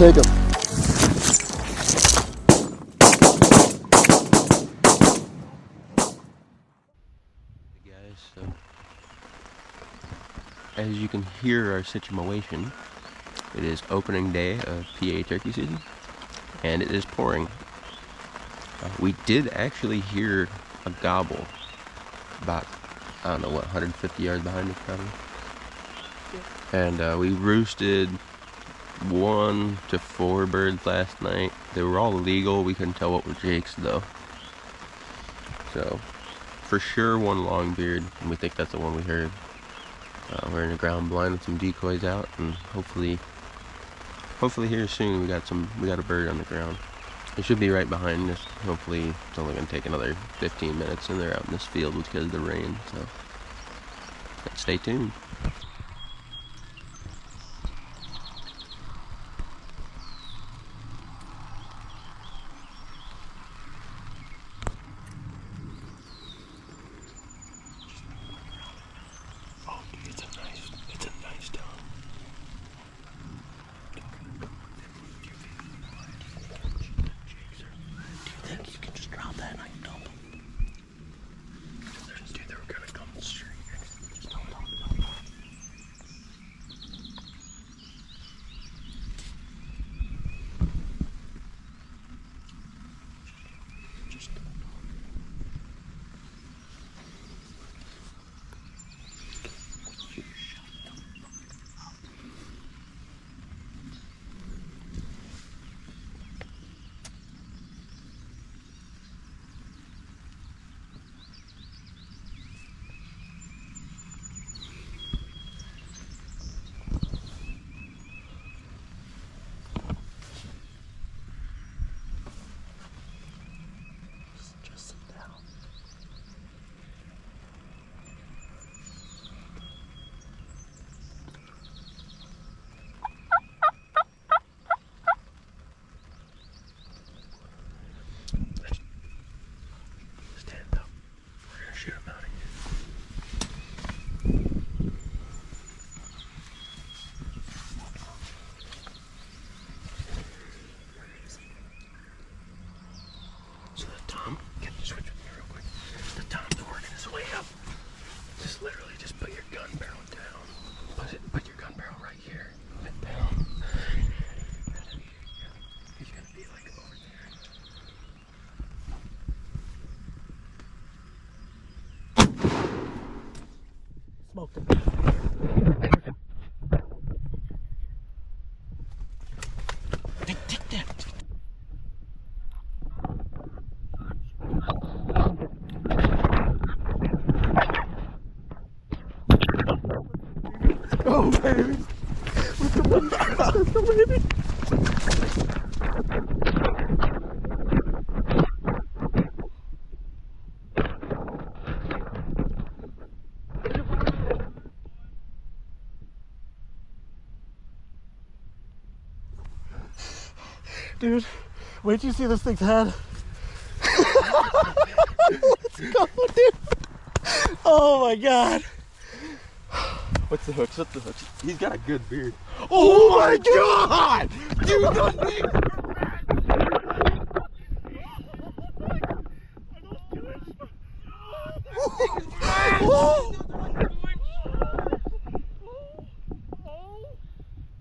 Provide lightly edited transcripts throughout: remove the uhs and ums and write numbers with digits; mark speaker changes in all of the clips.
Speaker 1: Take him. Hey guys, so as you can hear our situation, it is opening day of PA turkey season, and it is pouring. We did actually hear a gobble about, I don't know what, 150 yards behind us probably. Yeah. And we roosted 1 to 4 birds last night. They were all legal. We couldn't tell what were Jake's though. So for sure one longbeard, and we think that's the one we heard. We're in a ground blind with some decoys out, and hopefully here soon we got a bird on the ground. It should be right behind us. Hopefully it's only gonna take another 15 minutes, and they're out in this field because of the rain. So stay tuned.
Speaker 2: Smoked him. Take that. Oh, baby. Let's go, baby. Dude, wait till you see this thing's head. Let's go, dude. Oh my god.
Speaker 1: What's the hooks? What's the hooks? He's got a good beard.
Speaker 2: Oh my god! Dude, those things oh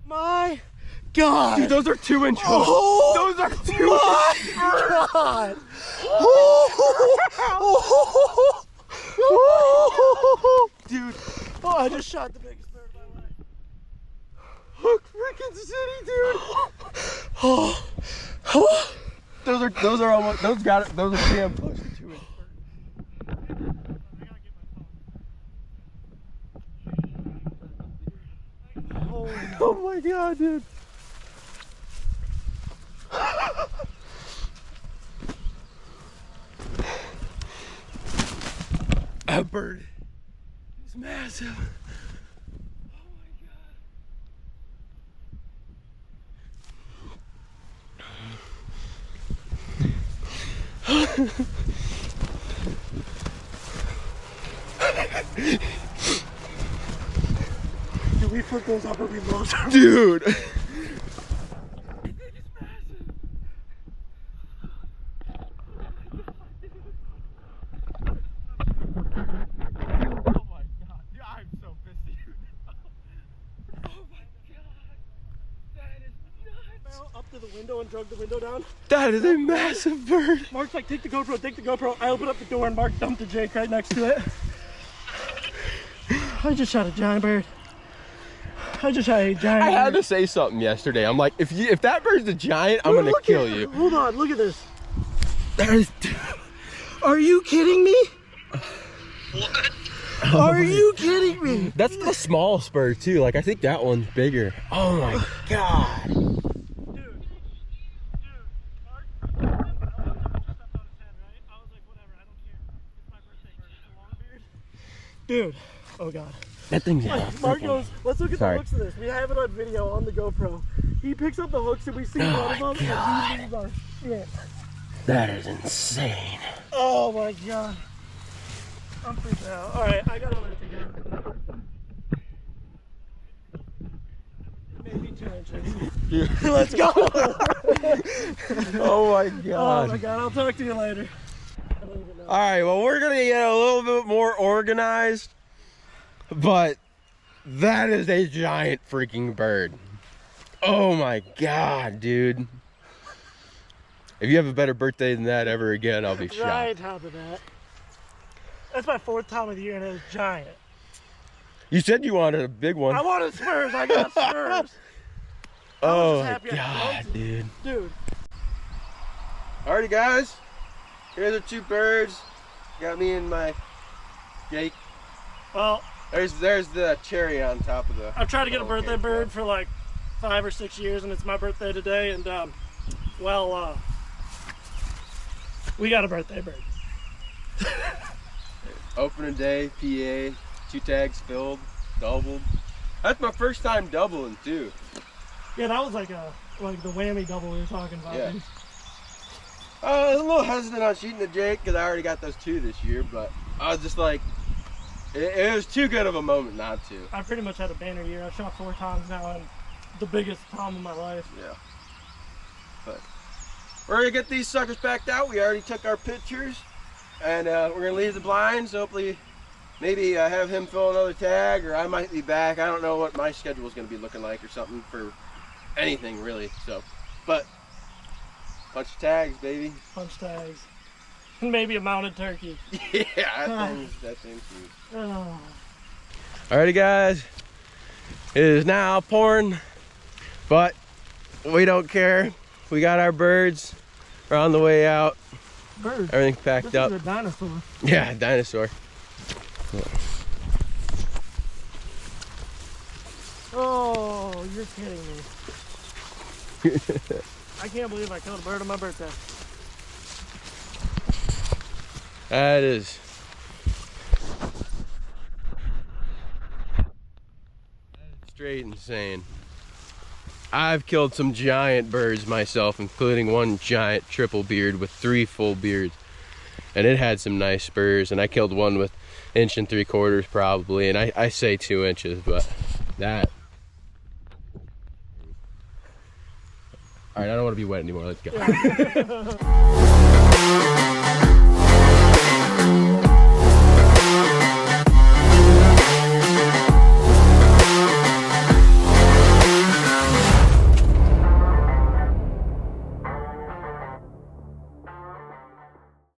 Speaker 2: my god!
Speaker 1: Dude, those are 2-inch hooks.
Speaker 2: Oh,
Speaker 1: those are 2-inch
Speaker 2: god!
Speaker 1: Dude,
Speaker 2: Oh, I just shot the biggest bird of my life.
Speaker 1: Hook freaking city, dude. Those are almost those are damn close to 2-inch birds. Oh my god, dude. That bird is massive. Oh my god. Do we flip those up or we load them?
Speaker 2: Dude! to the window and drug the window down.
Speaker 1: That is a massive bird.
Speaker 2: Mark's like, take the GoPro, take the GoPro. I open up the door and Mark dumped a Jake right next to it. I just shot a giant bird. I just shot a giant
Speaker 1: I had
Speaker 2: bird.
Speaker 1: to say something yesterday. I'm like, if that bird's a giant, I'm gonna kill you.
Speaker 2: Hold on, look at this. That is. Are you kidding me?
Speaker 3: What?
Speaker 2: Are you kidding me?
Speaker 1: That's the small spur too. Like I think that one's bigger. Oh my god.
Speaker 2: Dude, Mark stepped on his head, right? I was like, whatever, I don't care. It's my birthday bird. It's a long beard. Dude, oh god.
Speaker 1: That thing's
Speaker 2: Mark goes, let's look at the hooks of this. We have it on video on the GoPro. He picks up the hooks and we see one of them and he leaves our shit.
Speaker 1: That is insane.
Speaker 2: Oh my god. I'm freaked out. Alright, I gotta let it go. Maybe 2 inches. Let's go!
Speaker 1: Oh my
Speaker 2: Oh
Speaker 1: god.
Speaker 2: my god, I'll talk to you later.
Speaker 1: Alright, well we're gonna get a little bit more organized. But that is a giant freaking bird. Oh my god, dude. If you have a better birthday than that ever again, I'll be shocked.
Speaker 2: Right on top of that. That's my 4th time of the year and it was giant.
Speaker 1: You said you wanted a big one.
Speaker 2: I wanted spurs, I got spurs.
Speaker 1: Oh
Speaker 2: just
Speaker 1: my
Speaker 2: happy I
Speaker 1: god,
Speaker 2: found
Speaker 1: dude.
Speaker 2: Dude.
Speaker 1: Alrighty guys, here's the 2 birds. Got me and my Jake.
Speaker 2: Well,
Speaker 1: There's the cherry on top of the...
Speaker 2: I've tried to get a birthday bird for like 5 or 6 years and it's my birthday today and we got a birthday bird.
Speaker 1: Opening day, PA, 2 tags filled, doubled. That's my first time doubling too.
Speaker 2: Yeah, that was like the whammy double we were talking about.
Speaker 1: Yeah.
Speaker 2: Dude.
Speaker 1: I was a little hesitant on shooting the Jake because I already got those 2 this year, but I was just like, it was too good of a moment not to.
Speaker 2: I pretty much had a banner year. I've shot 4 times now and the biggest time of my life.
Speaker 1: Yeah. But we're gonna get these suckers packed out. We already took our pictures and we're gonna leave the blinds. Hopefully, maybe have him fill another tag or I might be back. I don't know what my schedule is gonna be looking like or something for anything really. So, but punch tags, baby.
Speaker 2: Punch tags. And maybe a mounted turkey.
Speaker 1: Yeah, that thing's huge.
Speaker 2: Oh.
Speaker 1: Alrighty guys, it is now pouring, but we don't care. We got our birds. We're on the way out.
Speaker 2: Bird.
Speaker 1: Everything's packed up.
Speaker 2: This is a dinosaur.
Speaker 1: Yeah, dinosaur.
Speaker 2: Oh, you're kidding me. I can't believe I killed a bird on my birthday.
Speaker 1: That is. Straight insane. I've killed some giant birds myself, including one giant triple beard with 3 full beards. And it had some nice spurs, and I killed one with 1 3/4 probably, and I say 2 inches, but that. All right, I don't want to be wet anymore, let's go.
Speaker 2: Yeah.